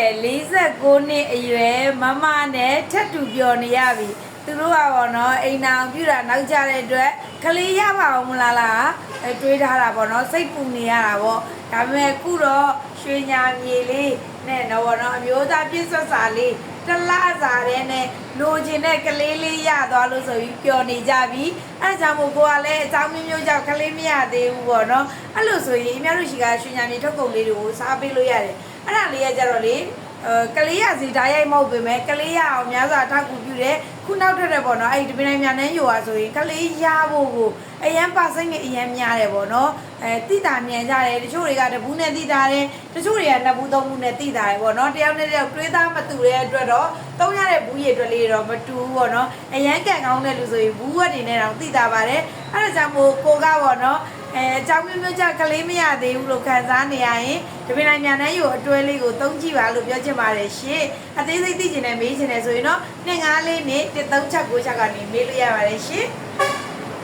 49နှစ်အရွယ်မမနဲ့ထက်တူပြောနေရပြီသူတို့ကပေါ့နော်အိမ်အောင်ပြူတာနောက်ကြတဲ့အတွက်ကလေးရပါအောင်မလားတွေးထားတာပေါ့နော်စိတ်ပူနေရတာပေါ့ဒါပေမဲ့ခုတော့ရွှေညာမြေလေးနဲ့တော့ပေါ့နော်အမျိုးသားပြည့်စွတ်စာလေးတလားစာတဲ့နဲ့လိုချင်တဲ့ကလေးလေးရသွားလို့ဆိုပြီးပျော်နေကြပြီအဲဒါကြောင့်မို့ကိုကလည်းအကြောင်းမျိုးမျိုးကြောင့်ကလေးမရသေးဘူးပေါ့နော်အဲ့လိုဆိုရင်အများတို့ရှိကရွှေညာမြေထုတ်ကုန်လေးတွေကိုစားပေးလို့ရတယ်အဲ့ဒါလေးကကြတော့လေကလေးရစီဓာတ်ရိုက်မဟုတ်ပေမဲ့ကလေးရအောင်များစွာထောက်ကူပြုတယ်ခုနောက်ထပ်တယ်ပေါ့နော်အဲ့ဒီတပင်းတိုင်းများနှမ်းယူပါဆိုရင်ကလေးရဖို့ကိုအရန်ပါစိတ်နဲ့အရန်များတယ်ပေါ့နော်တိတာမြန်ကြတယ်တချို့တွေကတဘူးနဲ့တိတာတယ်တချို့တွေကနှစ်ဘူးသုံးဘူးနဲ့တိတာတယ်ပေါ့နော်တယောက်နဲ့တယောက်တွေးသားမတူတဲ့အတွက်တော့သုံးရတဲ့ဘူးရည်အတွက်လေးတော့မတူဘူးပေါ့နော်အရန်ကန်ကောင်းတဲ့လူဆိုရင်ဘူးဝက်တွေနဲ့တော့တိတာပါတယ်အဲ့ဒါကြောင့်မို့ကိုကပေါ့နော်အကြောင်းမျိုးမျိုးကြကလေးမရသေးဘူးလို့ခံစားနေရရင်တပင်းတိုင်းမြန်နှမ်းယူအတွဲလေးကိုသုံးကြည့်ပါလို့ပြောချင်ပါတယ်ရှင်အသေးစိတ်သိချင်တယ်မေးချင်တယ်ဆိုရင်တော့25လေးနဲ့1369ချက်ကနေမေးလို့ရပါတယ်ရှင်